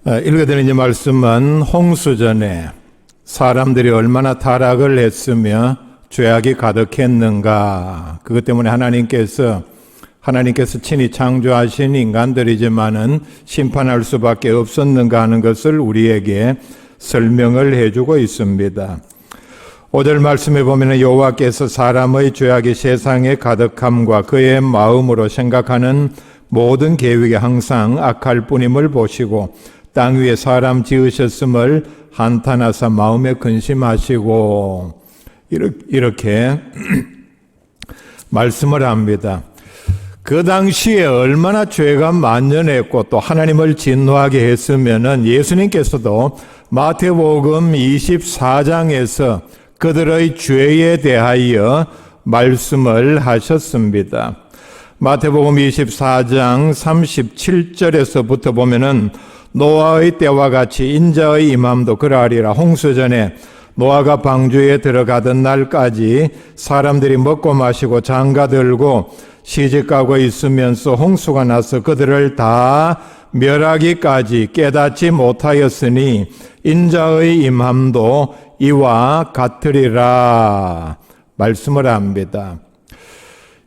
읽어드린 이 말씀은 홍수전에 사람들이 얼마나 타락을 했으며 죄악이 가득했는가, 그것 때문에 하나님께서 친히 창조하신 인간들이지만은 심판할 수밖에 없었는가 하는 것을 우리에게 설명을 해주고 있습니다. 5절 말씀에 보면 여호와께서 사람의 죄악이 세상에 가득함과 그의 마음으로 생각하는 모든 계획이 항상 악할 뿐임을 보시고 땅 위에 사람 지으셨음을 한탄하사 마음에 근심하시고 이렇게 말씀을 합니다. 그 당시에 얼마나 죄가 만연했고 또 하나님을 진노하게 했으면은 예수님께서도 마태복음 24장에서 그들의 죄에 대하여 말씀을 하셨습니다. 마태복음 24장 37절에서부터 보면은 노아의 때와 같이 인자의 임함도 그러하리라. 홍수전에 노아가 방주에 들어가던 날까지 사람들이 먹고 마시고 장가들고 시집가고 있으면서 홍수가 나서 그들을 다 멸하기까지 깨닫지 못하였으니 인자의 임함도 이와 같으리라 말씀을 합니다.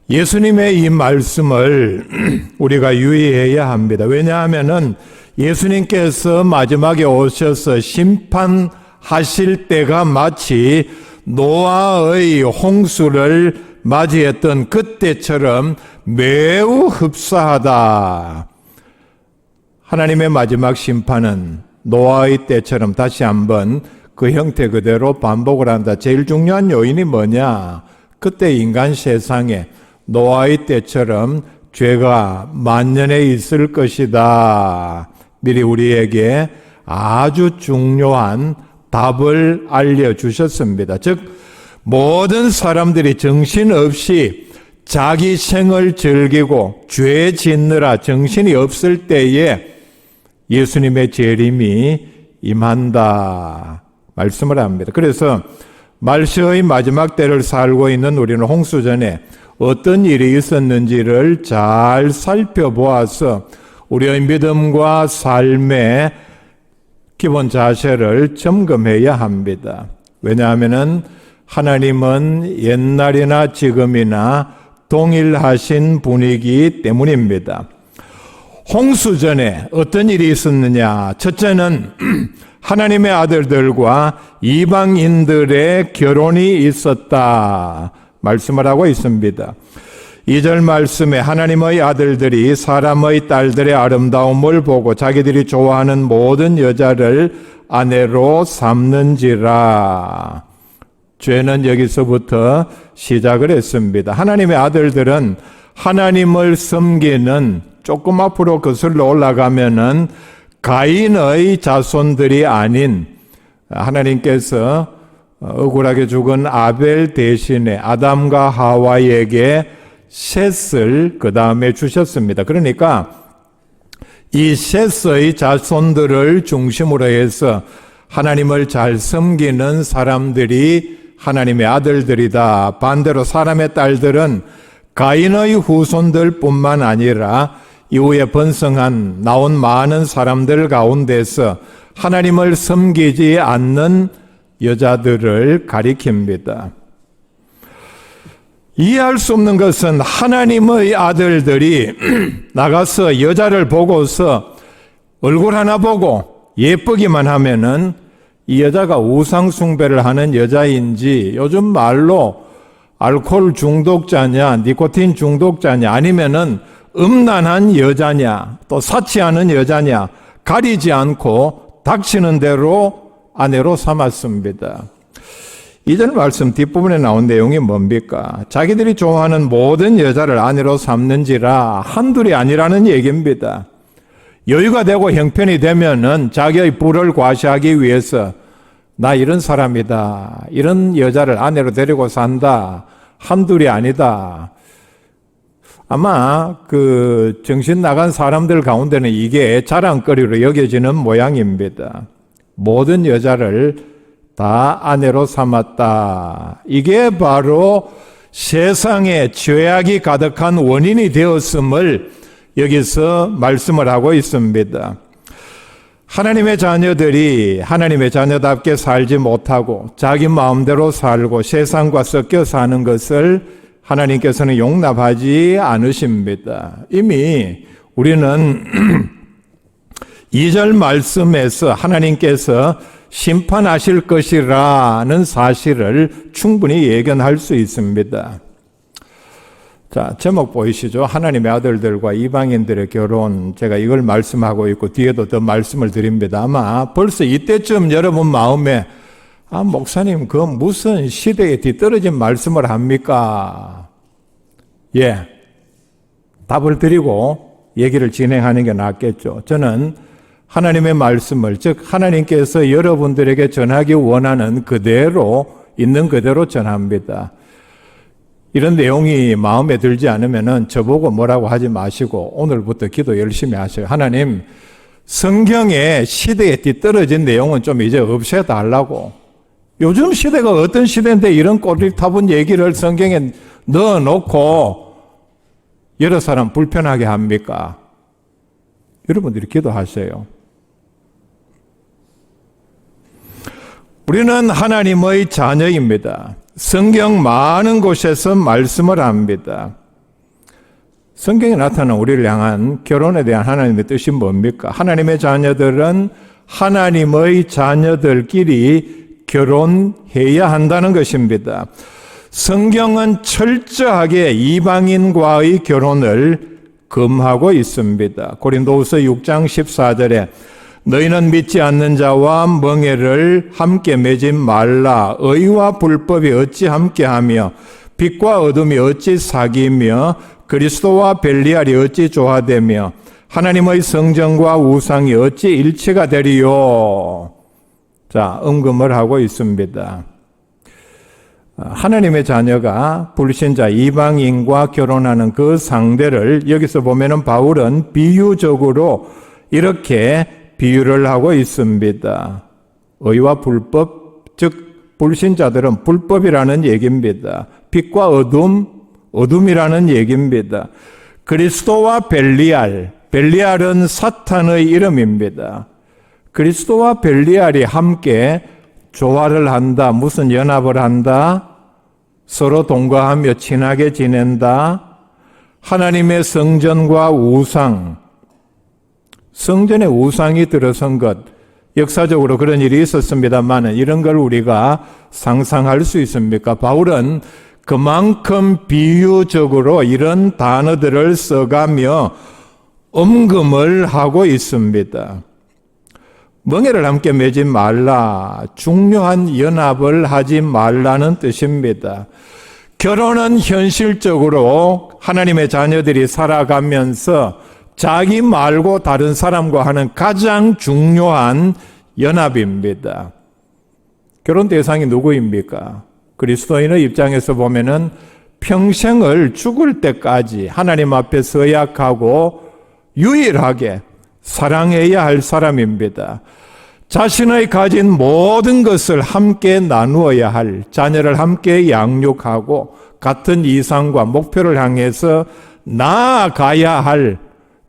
예수님의 이 말씀을 우리가 유의해야 합니다. 왜냐하면은 예수님께서 마지막에 오셔서 심판하실 때가 마치 노아의 홍수를 맞이했던 그때처럼 매우 흡사하다. 하나님의 마지막 심판은 노아의 때처럼 다시 한번 그 형태 그대로 반복을 한다. 제일 중요한 요인이 뭐냐? 그때 인간 세상에 노아의 때처럼 죄가 만연해 있을 것이다. 미리 우리에게 아주 중요한 답을 알려주셨습니다. 즉 모든 사람들이 정신없이 자기 생을 즐기고 죄 짓느라 정신이 없을 때에 예수님의 재림이 임한다 말씀을 합니다. 그래서 말세의 마지막 때를 살고 있는 우리는 홍수전에 어떤 일이 있었는지를 잘 살펴보아서 우리의 믿음과 삶의 기본 자세를 점검해야 합니다. 왜냐하면은 하나님은 옛날이나 지금이나 동일하신 분이기 때문입니다. 홍수전에 어떤 일이 있었느냐? 첫째는 하나님의 아들들과 이방인들의 결혼이 있었다 말씀을 하고 있습니다. 2절 말씀에 하나님의 아들들이 사람의 딸들의 아름다움을 보고 자기들이 좋아하는 모든 여자를 아내로 삼는지라. 죄는 여기서부터 시작을 했습니다. 하나님의 아들들은 하나님을 섬기는, 조금 앞으로 거슬러 올라가면은 가인의 자손들이 아닌 하나님께서 억울하게 죽은 아벨 대신에 아담과 하와에게 셋을 그 다음에 주셨습니다. 그러니까 이 셋의 자손들을 중심으로 해서 하나님을 잘 섬기는 사람들이 하나님의 아들들이다. 반대로 사람의 딸들은 가인의 후손들 뿐만 아니라 이후에 번성한 나온 많은 사람들 가운데서 하나님을 섬기지 않는 여자들을 가리킵니다. 이해할 수 없는 것은 하나님의 아들들이 나가서 여자를 보고서 얼굴 하나 보고 예쁘기만 하면은 이 여자가 우상 숭배를 하는 여자인지, 요즘 말로 알코올 중독자냐, 니코틴 중독자냐, 아니면은 음란한 여자냐, 또 사치하는 여자냐 가리지 않고 닥치는 대로 아내로 삼았습니다. 이전 말씀 뒷부분에 나온 내용이 뭡니까? 자기들이 좋아하는 모든 여자를 아내로 삼는지라 한둘이 아니라는 얘기입니다. 여유가 되고 형편이 되면은 자기의 부를 과시하기 위해서 나 이런 사람이다, 이런 여자를 아내로 데리고 산다, 한둘이 아니다. 아마 그 정신 나간 사람들 가운데는 이게 자랑거리로 여겨지는 모양입니다. 모든 여자를 다 아내로 삼았다. 이게 바로 세상에 죄악이 가득한 원인이 되었음을 여기서 말씀을 하고 있습니다. 하나님의 자녀들이 하나님의 자녀답게 살지 못하고 자기 마음대로 살고 세상과 섞여 사는 것을 하나님께서는 용납하지 않으십니다. 이미 우리는 2절 말씀에서 하나님께서 심판하실 것이라는 사실을 충분히 예견할 수 있습니다. 자, 제목 보이시죠? 하나님의 아들들과 이방인들의 결혼. 제가 이걸 말씀하고 있고 뒤에도 더 말씀을 드립니다. 아마 벌써 이때쯤 여러분 마음에 목사님 그 무슨 시대에 뒤떨어진 말씀을 합니까? 예, 답을 드리고 얘기를 진행하는 게 낫겠죠. 저는 하나님의 말씀을, 즉 하나님께서 여러분들에게 전하기 원하는 그대로 있는 그대로 전합니다. 이런 내용이 마음에 들지 않으면은 저보고 뭐라고 하지 마시고 오늘부터 기도 열심히 하세요. 하나님, 성경의 시대에 뒤떨어진 내용은 좀 이제 없애달라고. 요즘 시대가 어떤 시대인데 이런 꼬리타분 얘기를 성경에 넣어놓고 여러 사람 불편하게 합니까? 여러분들이 기도하세요. 우리는 하나님의 자녀입니다. 성경 많은 곳에서 말씀을 합니다. 성경에 나타난 우리를 향한 결혼에 대한 하나님의 뜻이 뭡니까? 하나님의 자녀들은 하나님의 자녀들끼리 결혼해야 한다는 것입니다. 성경은 철저하게 이방인과의 결혼을 금하고 있습니다. 고린도후서 6장 14절에 너희는 믿지 않는 자와 멍에를 함께 맺지 말라. 의와 불법이 어찌 함께하며 빛과 어둠이 어찌 사귀며 그리스도와 벨리알이 어찌 조화되며 하나님의 성전과 우상이 어찌 일치가 되리요. 자, 언급을 하고 있습니다. 하나님의 자녀가 불신자 이방인과 결혼하는 그 상대를 여기서 보면은 바울은 비유적으로 이렇게 비유를 하고 있습니다. 의와 불법, 즉 불신자들은 불법이라는 얘기입니다. 빛과 어둠이라는 얘기입니다. 그리스도와 벨리알, 벨리알은 사탄의 이름입니다. 그리스도와 벨리알이 함께 조화를 한다. 무슨 연합을 한다? 서로 동거하며 친하게 지낸다. 하나님의 성전과 우상, 성전에 우상이 들어선 것, 역사적으로 그런 일이 있었습니다만 이런 걸 우리가 상상할 수 있습니까? 바울은 그만큼 비유적으로 이런 단어들을 써가며 언급을 하고 있습니다. 멍에를 함께 매지 말라, 중요한 연합을 하지 말라는 뜻입니다. 결혼은 현실적으로 하나님의 자녀들이 살아가면서 자기 말고 다른 사람과 하는 가장 중요한 연합입니다. 결혼 대상이 누구입니까? 그리스도인의 입장에서 보면은 평생을 죽을 때까지 하나님 앞에 서약하고 유일하게 사랑해야 할 사람입니다. 자신의 가진 모든 것을 함께 나누어야 할, 자녀를 함께 양육하고 같은 이상과 목표를 향해서 나아가야 할.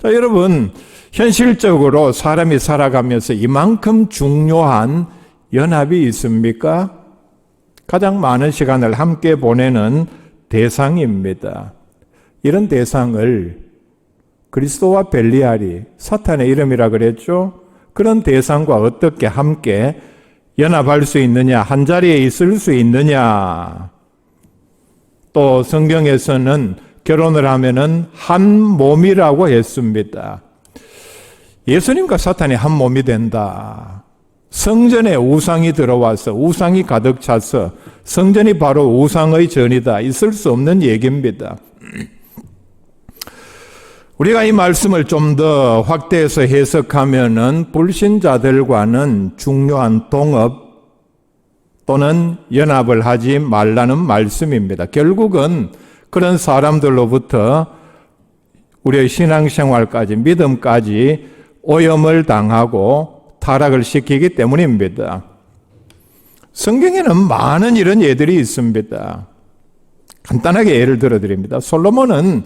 자, 여러분, 현실적으로 사람이 살아가면서 이만큼 중요한 연합이 있습니까? 가장 많은 시간을 함께 보내는 대상입니다. 이런 대상을 그리스도와 벨리알이 사탄의 이름이라 그랬죠? 그런 대상과 어떻게 함께 연합할 수 있느냐, 한 자리에 있을 수 있느냐. 또 성경에서는 결혼을 하면은 한 몸이라고 했습니다. 예수님과 사탄이 한 몸이 된다. 성전에 우상이 들어와서 우상이 가득 차서 성전이 바로 우상의 전이다. 있을 수 없는 얘기입니다. 우리가 이 말씀을 좀 더 확대해서 해석하면은 불신자들과는 중요한 동업 또는 연합을 하지 말라는 말씀입니다. 결국은 그런 사람들로부터 우리의 신앙생활까지 믿음까지 오염을 당하고 타락을 시키기 때문입니다. 성경에는 많은 이런 예들이 있습니다. 간단하게 예를 들어드립니다. 솔로몬은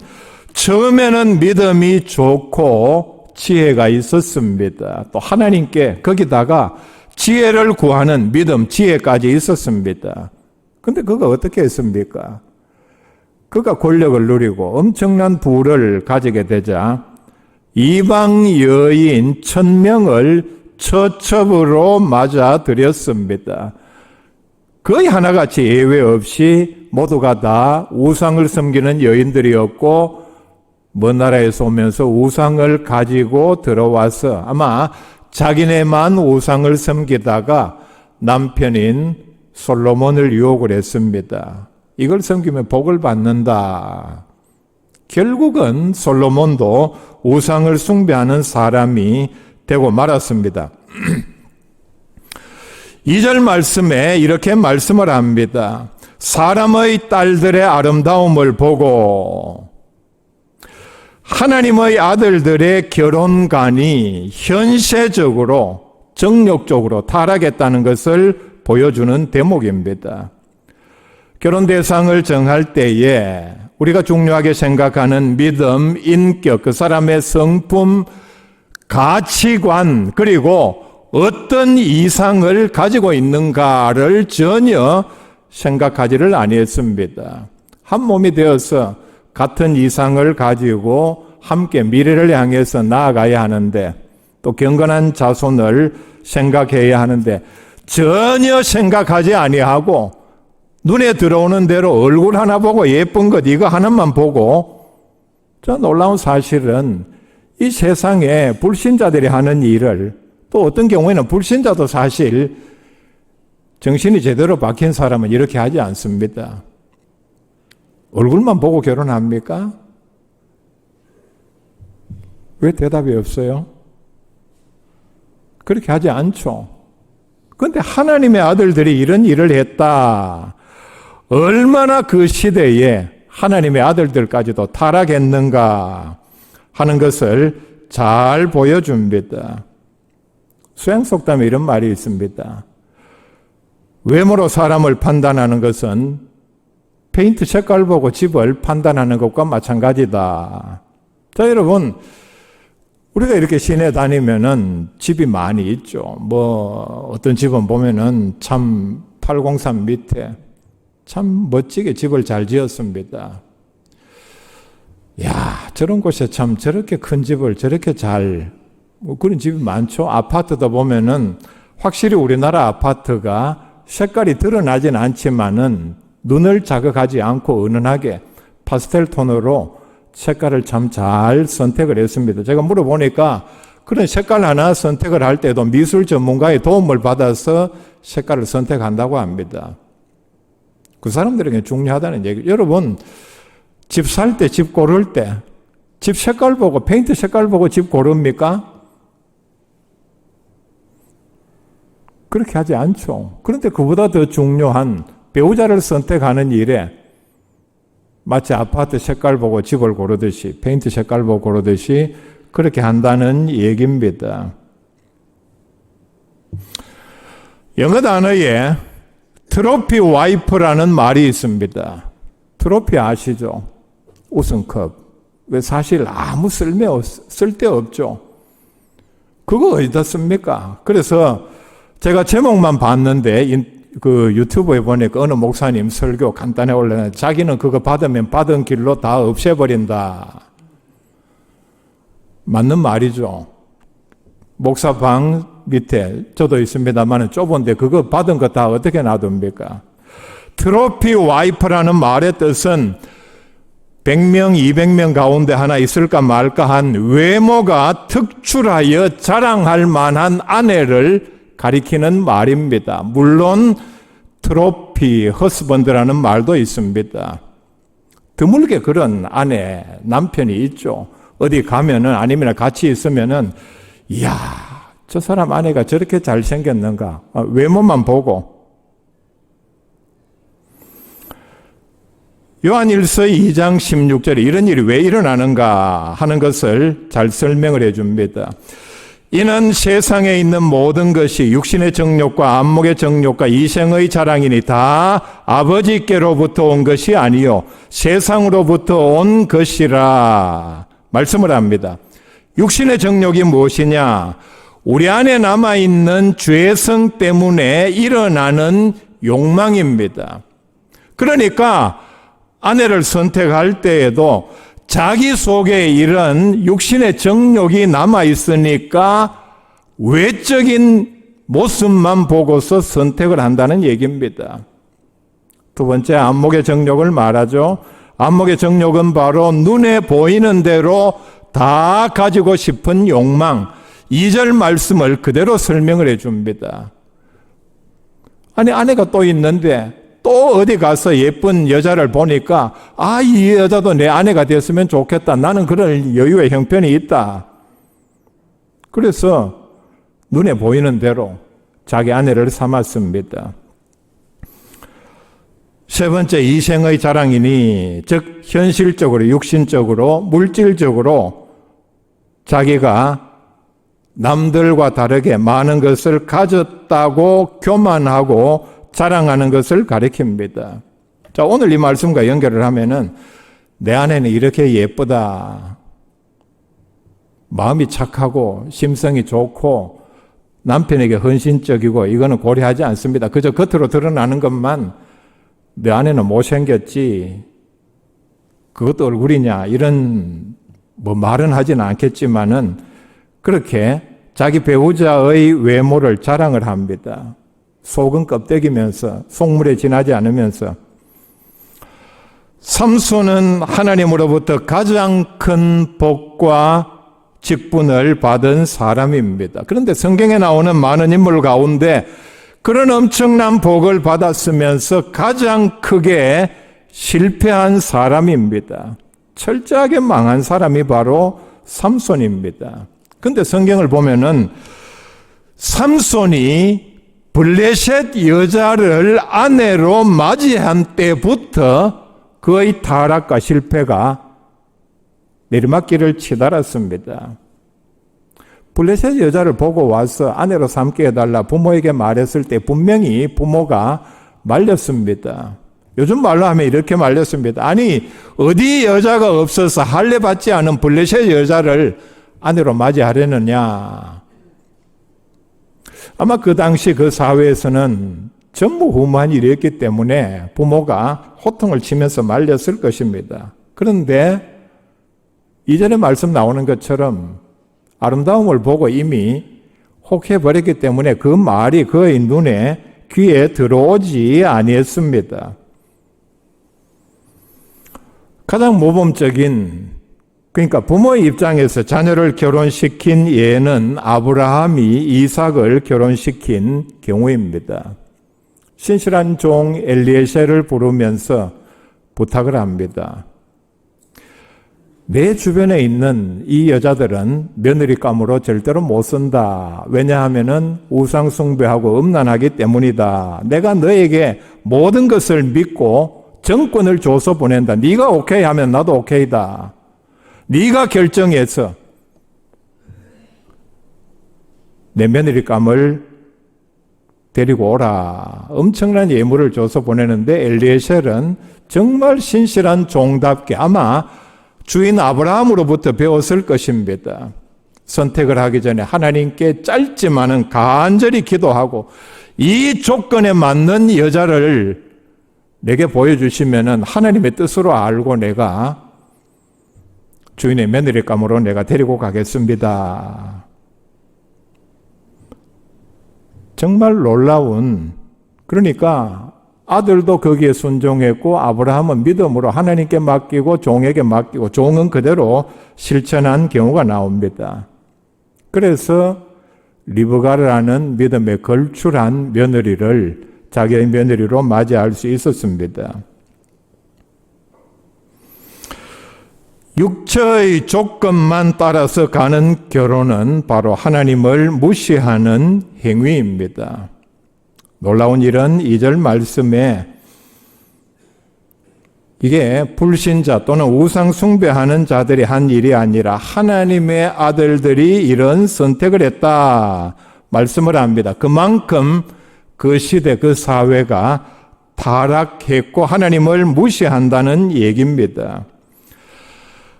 처음에는 믿음이 좋고 지혜가 있었습니다. 또 하나님께 거기다가 지혜를 구하는 믿음, 지혜까지 있었습니다. 근데 그가 어떻게 했습니까? 그가 권력을 누리고 엄청난 부를 가지게 되자 이방 여인 1000명을 처첩으로 맞아들였습니다. 거의 하나같이 예외 없이 모두가 다 우상을 섬기는 여인들이었고 먼 나라에서 오면서 우상을 가지고 들어와서 아마 자기네만 우상을 섬기다가 남편인 솔로몬을 유혹을 했습니다. 이걸 섬기면 복을 받는다. 결국은 솔로몬도 우상을 숭배하는 사람이 되고 말았습니다. 2절 말씀에 이렇게 말씀을 합니다. 사람의 딸들의 아름다움을 보고 하나님의 아들들의 결혼관이 현세적으로 정욕적으로 타락했다는 것을 보여주는 대목입니다. 결혼 대상을 정할 때에 우리가 중요하게 생각하는 믿음, 인격, 그 사람의 성품, 가치관, 그리고 어떤 이상을 가지고 있는가를 전혀 생각하지를 아니했습니다. 한 몸이 되어서 같은 이상을 가지고 함께 미래를 향해서 나아가야 하는데 또 경건한 자손을 생각해야 하는데 전혀 생각하지 아니하고 눈에 들어오는 대로 얼굴 하나 보고 예쁜 것 이거 하나만 보고 저 놀라운 사실은 이 세상에 불신자들이 하는 일을 또 어떤 경우에는 불신자도 사실 정신이 제대로 박힌 사람은 이렇게 하지 않습니다. 얼굴만 보고 결혼합니까? 왜 대답이 없어요? 그렇게 하지 않죠. 그런데 하나님의 아들들이 이런 일을 했다. 얼마나 그 시대에 하나님의 아들들까지도 타락했는가 하는 것을 잘 보여줍니다. 수양 속담에 이런 말이 있습니다. 외모로 사람을 판단하는 것은 페인트 색깔 보고 집을 판단하는 것과 마찬가지다. 자, 여러분, 우리가 이렇게 시내 다니면은 집이 많이 있죠. 어떤 집은 보면은 참 803 밑에 참 멋지게 집을 잘 지었습니다. 야, 저런 곳에 참 저렇게 큰 집을 저렇게 그런 집이 많죠. 아파트도 보면은 확실히 우리나라 아파트가 색깔이 드러나진 않지만은 눈을 자극하지 않고 은은하게 파스텔 톤으로 색깔을 참 잘 선택을 했습니다. 제가 물어보니까 그런 색깔 하나 선택을 할 때도 미술 전문가의 도움을 받아서 색깔을 선택한다고 합니다. 그 사람들에게 중요하다는 얘기. 여러분, 집 살 때, 집 고를 때, 집 색깔 보고, 페인트 색깔 보고 집 고릅니까? 그렇게 하지 않죠. 그런데 그보다 더 중요한 배우자를 선택하는 일에 마치 아파트 색깔 보고 집을 고르듯이, 페인트 색깔 보고 고르듯이 그렇게 한다는 얘기입니다. 영어 단어에 트로피 와이프라는 말이 있습니다. 트로피 아시죠? 우승컵. 왜 사실 아무 쓸데없죠. 그거 어디다 씁니까? 그래서 제가 제목만 봤는데 그 유튜브에 보니까 어느 목사님 설교 간단히 올려놨는데 자기는 그거 받으면 받은 길로 다 없애버린다. 맞는 말이죠. 목사방 밑에 저도 있습니다만 좁은데 그거 받은 거 다 어떻게 놔둡니까? 트로피 와이프라는 말의 뜻은 100명, 200명 가운데 하나 있을까 말까 한 외모가 특출하여 자랑할 만한 아내를 가리키는 말입니다. 물론 트로피 허스번드라는 말도 있습니다. 드물게 그런 아내, 남편이 있죠. 어디 가면은 아니면 같이 있으면은 이야, 저 사람 아내가 저렇게 잘생겼는가? 외모만 보고. 요한일서 2장 16절에 이런 일이 왜 일어나는가 하는 것을 잘 설명을 해줍니다. 이는 세상에 있는 모든 것이 육신의 정욕과 안목의 정욕과 이생의 자랑이니 다 아버지께로부터 온 것이 아니요 세상으로부터 온 것이라 말씀을 합니다. 육신의 정욕이 무엇이냐? 우리 안에 남아있는 죄성 때문에 일어나는 욕망입니다. 그러니까 아내를 선택할 때에도 자기 속에 이런 육신의 정욕이 남아있으니까 외적인 모습만 보고서 선택을 한다는 얘기입니다. 두 번째, 안목의 정욕을 말하죠. 안목의 정욕은 바로 눈에 보이는 대로 다 가지고 싶은 욕망. 2절 말씀을 그대로 설명을 해 줍니다. 아니, 아내가 또 있는데 또 어디 가서 예쁜 여자를 보니까 이 여자도 내 아내가 됐으면 좋겠다. 나는 그런 여유의 형편이 있다. 그래서 눈에 보이는 대로 자기 아내를 삼았습니다. 세 번째, 이생의 자랑이니, 즉 현실적으로, 육신적으로, 물질적으로 자기가 남들과 다르게 많은 것을 가졌다고 교만하고 자랑하는 것을 가리킵니다. 자, 오늘 이 말씀과 연결을 하면은 내 아내는 이렇게 예쁘다. 마음이 착하고 심성이 좋고 남편에게 헌신적이고 이거는 고려하지 않습니다. 그저 겉으로 드러나는 것만 내 아내는 못생겼지. 그것도 얼굴이냐. 이런 말은 하지는 않겠지만은 그렇게 자기 배우자의 외모를 자랑을 합니다. 속은 껍데기면서 속물에 지나지 않으면서. 삼손은 하나님으로부터 가장 큰 복과 직분을 받은 사람입니다. 그런데 성경에 나오는 많은 인물 가운데 그런 엄청난 복을 받았으면서 가장 크게 실패한 사람입니다. 철저하게 망한 사람이 바로 삼손입니다. 근데 성경을 보면은 삼손이 블레셋 여자를 아내로 맞이한 때부터 그의 타락과 실패가 내리막길을 치달았습니다. 블레셋 여자를 보고 와서 아내로 삼게 해달라 부모에게 말했을 때 분명히 부모가 말렸습니다. 요즘 말로 하면 이렇게 말렸습니다. 아니, 어디 여자가 없어서 할례 받지 않은 블레셋 여자를 아내로 맞이하려느냐. 아마 그 당시 그 사회에서는 전무후무한 일이었기 때문에 부모가 호통을 치면서 말렸을 것입니다. 그런데 이전에 말씀 나오는 것처럼 아름다움을 보고 이미 혹해버렸기 때문에 그 말이 그의 눈에 귀에 들어오지 아니했습니다. 가장 모범적인, 그러니까 부모의 입장에서 자녀를 결혼시킨 예는 아브라함이 이삭을 결혼시킨 경우입니다. 신실한 종 엘리에셀을 부르면서 부탁을 합니다. 내 주변에 있는 이 여자들은 며느리감으로 절대로 못 쓴다. 왜냐하면은 우상 숭배하고 음란하기 때문이다. 내가 너에게 모든 것을 믿고 정권을 줘서 보낸다. 네가 오케이 하면 나도 오케이다. 네가 결정해서 내 며느리감을 데리고 오라. 엄청난 예물을 줘서 보내는데 엘리에셀은 정말 신실한 종답게 아마 주인 아브라함으로부터 배웠을 것입니다. 선택을 하기 전에 하나님께 짧지만은 간절히 기도하고 이 조건에 맞는 여자를 내게 보여주시면은 하나님의 뜻으로 알고 내가 주인의 며느리감으로 내가 데리고 가겠습니다. 정말 놀라운, 그러니까 아들도 거기에 순종했고 아브라함은 믿음으로 하나님께 맡기고 종에게 맡기고 종은 그대로 실천한 경우가 나옵니다. 그래서 리브가라는 믿음에 걸출한 며느리를 자기의 며느리로 맞이할 수 있었습니다. 육체의 조건만 따라서 가는 결혼은 바로 하나님을 무시하는 행위입니다. 놀라운 일은 2절 말씀에 이게 불신자 또는 우상 숭배하는 자들이 한 일이 아니라 하나님의 아들들이 이런 선택을 했다 말씀을 합니다. 그만큼 그 시대 그 사회가 타락했고 하나님을 무시한다는 얘기입니다.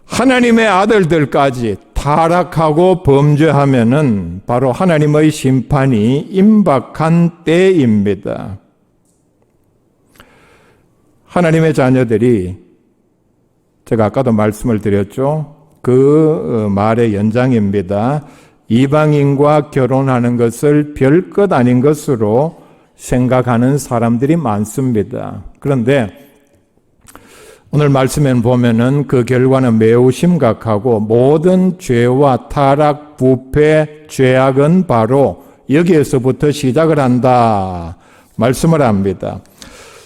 하나님의 아들들까지 타락하고 범죄하면은 바로 하나님의 심판이 임박한 때입니다. 하나님의 자녀들이 제가 아까도 말씀을 드렸죠. 그 말의 연장입니다. 이방인과 결혼하는 것을 별것 아닌 것으로 생각하는 사람들이 많습니다. 그런데 오늘 말씀에 보면은 그 결과는 매우 심각하고 모든 죄와 타락, 부패, 죄악은 바로 여기에서부터 시작을 한다. 말씀을 합니다.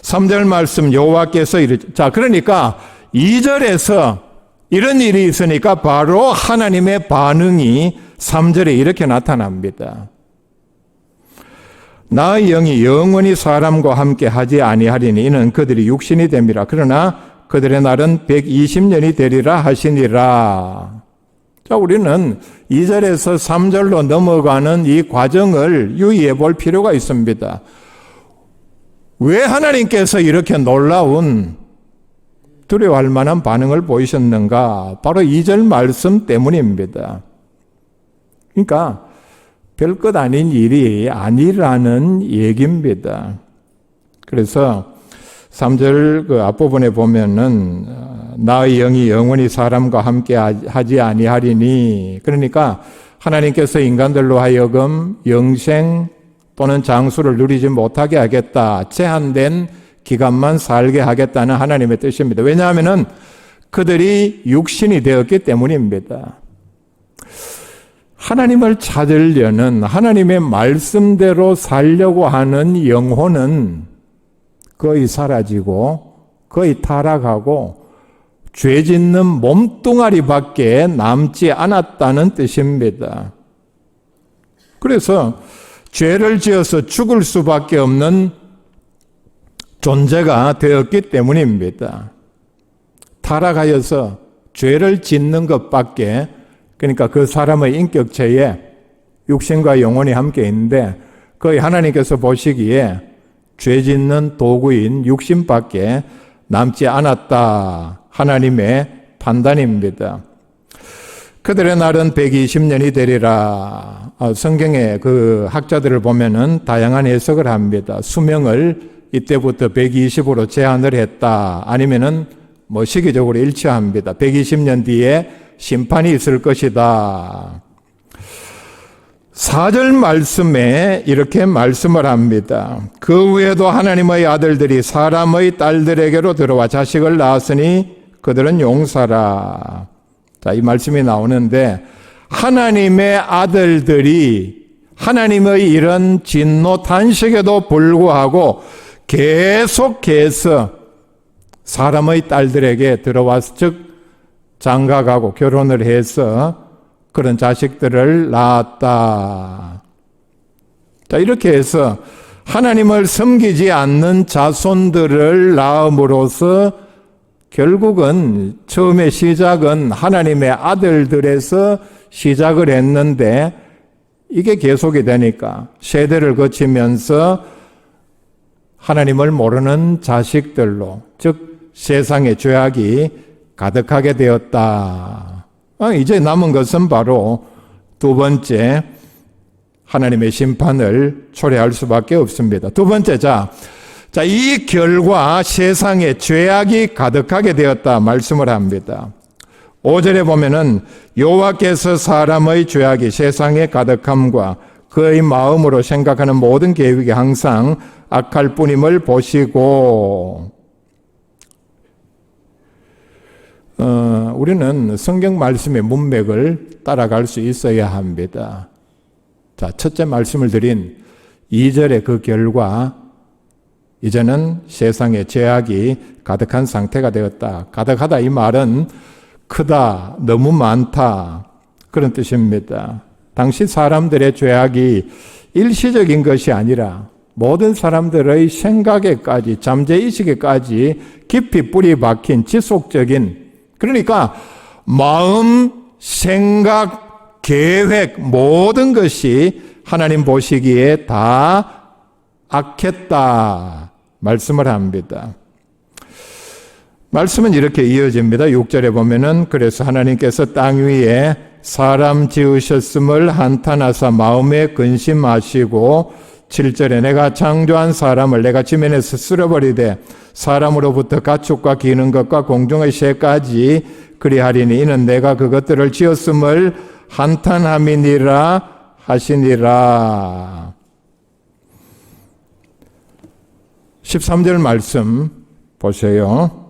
3절 말씀 여호와께서 자, 그러니까 2절에서 이런 일이 있으니까 바로 하나님의 반응이 3절에 이렇게 나타납니다. 나의 영이 영원히 사람과 함께 하지 아니하리니 이는 그들이 육신이 됨이라. 그러나 그들의 날은 120년이 되리라 하시니라. 자, 우리는 2절에서 3절로 넘어가는 이 과정을 유의해 볼 필요가 있습니다. 왜 하나님께서 이렇게 놀라운 두려워할 만한 반응을 보이셨는가? 바로 2절 말씀 때문입니다. 그러니까 별것 아닌 일이 아니라는 얘기입니다. 그래서 3절 그 앞부분에 보면은 나의 영이 영원히 사람과 함께 하지 아니하리니, 그러니까 하나님께서 인간들로 하여금 영생 또는 장수를 누리지 못하게 하겠다. 제한된 기간만 살게 하겠다는 하나님의 뜻입니다. 왜냐하면은 그들이 육신이 되었기 때문입니다. 하나님을 찾으려는, 하나님의 말씀대로 살려고 하는 영혼은 거의 사라지고 거의 타락하고 죄 짓는 몸뚱아리밖에 남지 않았다는 뜻입니다. 그래서 죄를 지어서 죽을 수밖에 없는 존재가 되었기 때문입니다. 타락하여서 죄를 짓는 것밖에, 그러니까 그 사람의 인격체에 육신과 영혼이 함께 있는데 거의 하나님께서 보시기에 죄 짓는 도구인 육신밖에 남지 않았다. 하나님의 판단입니다. 그들의 날은 120년이 되리라. 성경의 그 학자들을 보면은 다양한 해석을 합니다. 수명을 이때부터 120으로 제한을 했다. 아니면은 뭐 시기적으로 일치합니다. 120년 뒤에 심판이 있을 것이다. 4절 말씀에 이렇게 말씀을 합니다. 그 후에도 하나님의 아들들이 사람의 딸들에게로 들어와 자식을 낳았으니 그들은 용사라. 자, 이 말씀이 나오는데 하나님의 아들들이 하나님의 이런 진노 탄식에도 불구하고 계속해서 사람의 딸들에게 들어와서, 즉 장가가고 결혼을 해서 그런 자식들을 낳았다. 자, 이렇게 해서 하나님을 섬기지 않는 자손들을 낳음으로써 결국은 처음에 시작은 하나님의 아들들에서 시작을 했는데 이게 계속이 되니까 세대를 거치면서 하나님을 모르는 자식들로, 즉 세상의 죄악이 가득하게 되었다. 이제 남은 것은 바로 두 번째 하나님의 심판을 초래할 수밖에 없습니다. 두 번째, 자, 이 결과 세상에 죄악이 가득하게 되었다 말씀을 합니다. 5절에 보면은 여호와께서 사람의 죄악이 세상에 가득함과 그의 마음으로 생각하는 모든 계획이 항상 악할 뿐임을 보시고, 우리는 성경 말씀의 문맥을 따라갈 수 있어야 합니다. 자, 첫째 말씀을 드린 2절의 그 결과, 이제는 세상에 죄악이 가득한 상태가 되었다. 가득하다 이 말은 크다, 너무 많다, 그런 뜻입니다. 당시 사람들의 죄악이 일시적인 것이 아니라 모든 사람들의 생각에까지, 잠재의식에까지 깊이 뿌리 박힌 지속적인, 그러니까 마음, 생각, 계획 모든 것이 하나님 보시기에 다 악했다 말씀을 합니다. 말씀은 이렇게 이어집니다. 6절에 보면은 그래서 하나님께서 땅 위에 사람 지으셨음을 한탄하사 마음에 근심하시고 7절에 내가 창조한 사람을 내가 지면에서 쓸어버리되 사람으로부터 가축과 기는 것과 공중의 새까지 그리하리니 이는 내가 그것들을 지었음을 한탄함이니라 하시니라. 13절 말씀 보세요.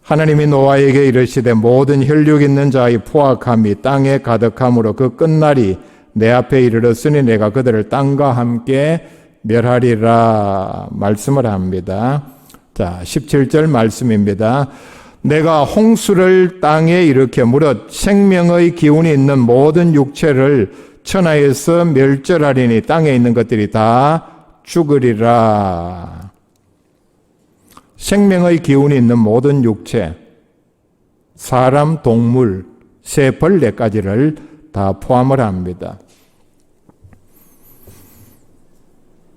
하나님이 노아에게 이르시되 모든 혈육 있는 자의 포악함이 땅에 가득함으로 그 끝날이 내 앞에 이르렀으니 내가 그들을 땅과 함께 멸하리라 말씀을 합니다. 자, 17절 말씀입니다. 내가 홍수를 땅에 일으켜 무릇 생명의 기운이 있는 모든 육체를 천하에서 멸절하리니 땅에 있는 것들이 다 죽으리라. 생명의 기운이 있는 모든 육체, 사람, 동물, 새, 벌레까지를 다 포함을 합니다.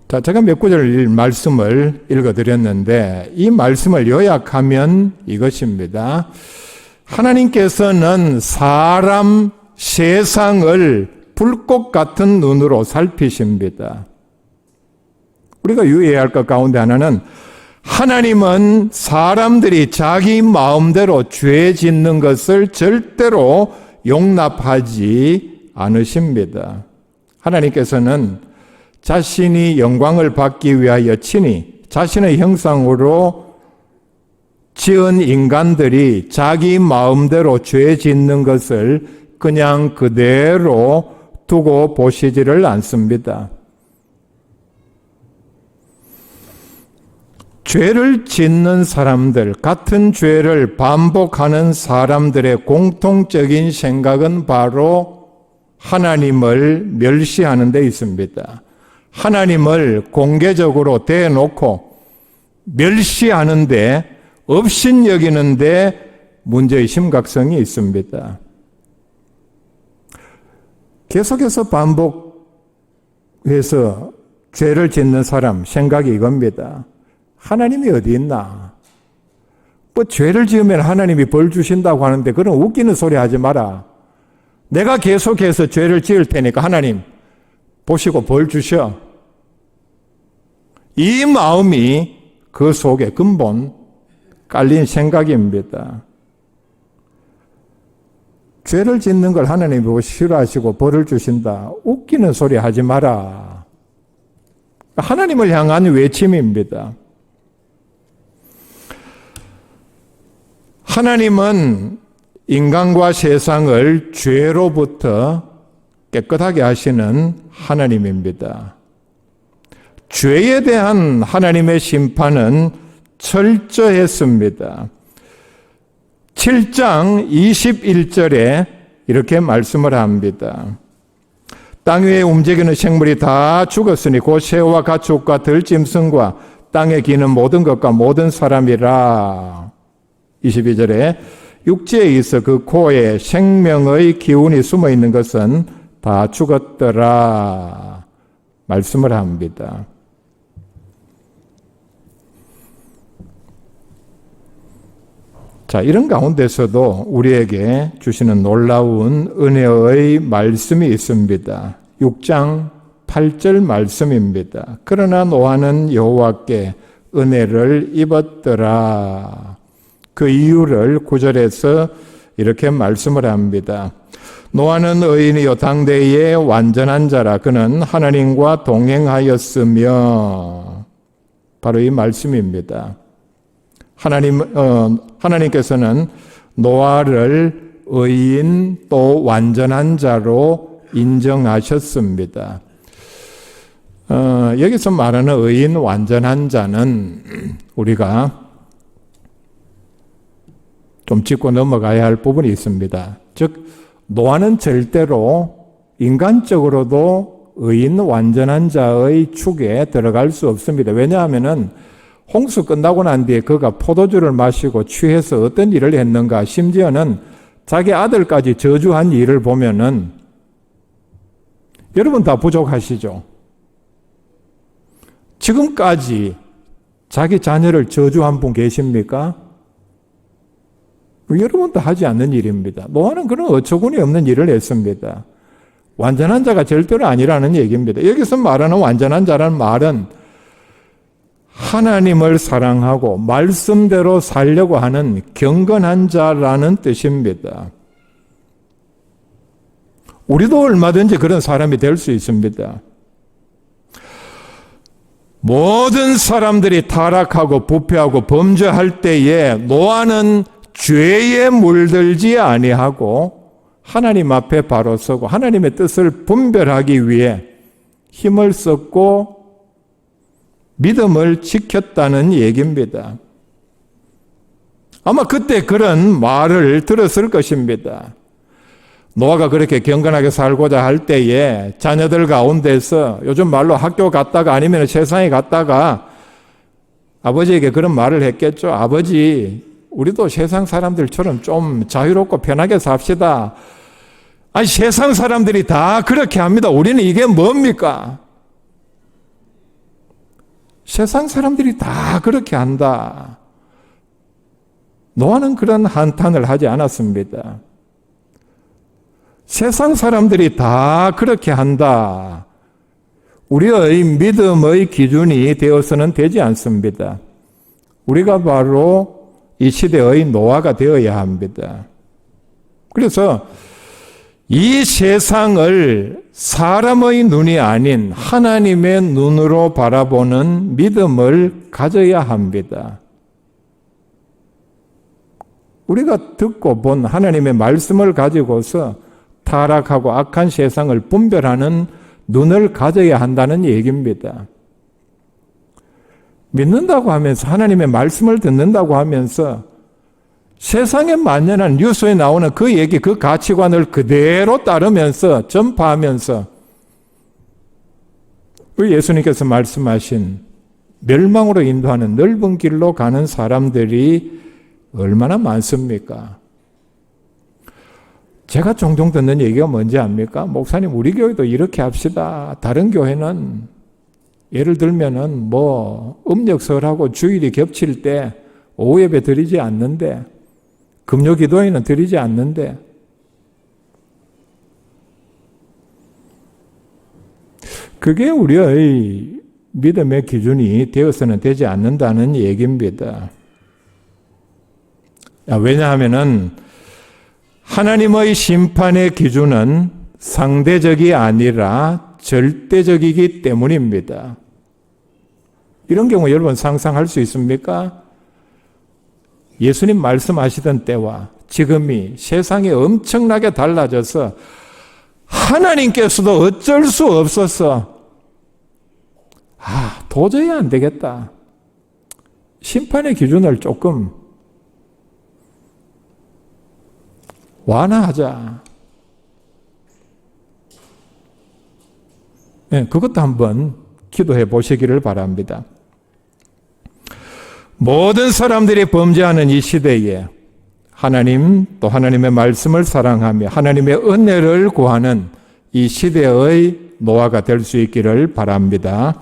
자, 제가 몇 구절 말씀을 읽어드렸는데 이 말씀을 요약하면 이것입니다. 하나님께서는 사람, 세상을 불꽃 같은 눈으로 살피십니다. 우리가 유의해야 할 것 가운데 하나는 하나님은 사람들이 자기 마음대로 죄 짓는 것을 절대로 용납하지 않으십니다. 하나님께서는 자신이 영광을 받기 위하여 친히 자신의 형상으로 지은 인간들이 자기 마음대로 죄 짓는 것을 그냥 그대로 두고 보시지를 않습니다. 죄를 짓는 사람들, 같은 죄를 반복하는 사람들의 공통적인 생각은 바로 하나님을 멸시하는 데 있습니다. 하나님을 공개적으로 대놓고 멸시하는데, 업신여기는데 문제의 심각성이 있습니다. 계속해서 반복해서 죄를 짓는 사람 생각이 이겁니다. 하나님이 어디 있나? 뭐 죄를 지으면 하나님이 벌 주신다고 하는데 그런 웃기는 소리 하지 마라. 내가 계속해서 죄를 지을 테니까 하나님 보시고 벌 주셔. 이 마음이 그 속에 근본 깔린 생각입니다. 죄를 짓는 걸 하나님이 보고 싫어하시고 벌을 주신다. 웃기는 소리 하지 마라. 하나님을 향한 외침입니다. 하나님은 인간과 세상을 죄로부터 깨끗하게 하시는 하나님입니다. 죄에 대한 하나님의 심판은 철저했습니다. 7장 21절에 이렇게 말씀을 합니다. 땅 위에 움직이는 생물이 다 죽었으니 곧 새와 가축과 들짐승과 땅에 기는 모든 것과 모든 사람이라. 22절에 육지에 있어 그 코에 생명의 기운이 숨어 있는 것은 다 죽었더라 말씀을 합니다. 자, 이런 가운데서도 우리에게 주시는 놀라운 은혜의 말씀이 있습니다. 6장 8절 말씀입니다. 그러나 노아는 여호와께 은혜를 입었더라. 그 이유를 9절에서 이렇게 말씀을 합니다. 노아는 의인이요 당대의 완전한 자라. 그는 하나님과 동행하였으며. 바로 이 말씀입니다. 하나님께서는 노아를 의인 또 완전한 자로 인정하셨습니다. 여기서 말하는 의인 완전한 자는 우리가 좀 짚고 넘어가야 할 부분이 있습니다. 즉 노아는 절대로 인간적으로도 의인 완전한 자의 축에 들어갈 수 없습니다. 왜냐하면 홍수 끝나고 난 뒤에 그가 포도주를 마시고 취해서 어떤 일을 했는가, 심지어는 자기 아들까지 저주한 일을 보면은 여러분 다 부족하시죠? 지금까지 자기 자녀를 저주한 분 계십니까? 여러분도 하지 않는 일입니다. 노아는 그런 어처구니 없는 일을 했습니다. 완전한 자가 절대로 아니라는 얘기입니다. 여기서 말하는 완전한 자라는 말은 하나님을 사랑하고 말씀대로 살려고 하는 경건한 자라는 뜻입니다. 우리도 얼마든지 그런 사람이 될 수 있습니다. 모든 사람들이 타락하고 부패하고 범죄할 때에 노아는 죄에 물들지 아니하고 하나님 앞에 바로 서고 하나님의 뜻을 분별하기 위해 힘을 썼고 믿음을 지켰다는 얘기입니다. 아마 그때 그런 말을 들었을 것입니다. 노아가 그렇게 경건하게 살고자 할 때에 자녀들 가운데서 요즘 말로 학교 갔다가 아니면 세상에 갔다가 아버지에게 그런 말을 했겠죠. 아버지, 우리도 세상 사람들처럼 좀 자유롭고 편하게 삽시다. 아니, 세상 사람들이 다 그렇게 합니다. 우리는 이게 뭡니까? 세상 사람들이 다 그렇게 한다. 노아는 그런 한탄을 하지 않았습니다. 세상 사람들이 다 그렇게 한다. 우리의 믿음의 기준이 되어서는 되지 않습니다. 우리가 바로 이 시대의 노아가 되어야 합니다. 그래서 이 세상을 사람의 눈이 아닌 하나님의 눈으로 바라보는 믿음을 가져야 합니다. 우리가 듣고 본 하나님의 말씀을 가지고서 타락하고 악한 세상을 분별하는 눈을 가져야 한다는 얘기입니다. 믿는다고 하면서 하나님의 말씀을 듣는다고 하면서 세상에 만연한 뉴스에 나오는 그 얘기, 그 가치관을 그대로 따르면서 전파하면서 예수님께서 말씀하신 멸망으로 인도하는 넓은 길로 가는 사람들이 얼마나 많습니까? 제가 종종 듣는 얘기가 뭔지 압니까? 목사님, 우리 교회도 이렇게 합시다. 다른 교회는 예를 들면은 음력설하고 주일이 겹칠 때 오후 예배 드리지 않는데, 금요 기도회는 드리지 않는데, 그게 우리의 믿음의 기준이 되어서는 되지 않는다는 얘기입니다. 왜냐하면은 하나님의 심판의 기준은 상대적이 아니라 절대적이기 때문입니다. 이런 경우 여러분 상상할 수 있습니까? 예수님 말씀하시던 때와 지금이 세상이 엄청나게 달라져서 하나님께서도 어쩔 수 없어서 도저히 안 되겠다. 심판의 기준을 조금 완화하자. 그것도 한번 기도해 보시기를 바랍니다. 모든 사람들이 범죄하는 이 시대에 하나님 또 하나님의 말씀을 사랑하며 하나님의 은혜를 구하는 이 시대의 노아가 될 수 있기를 바랍니다.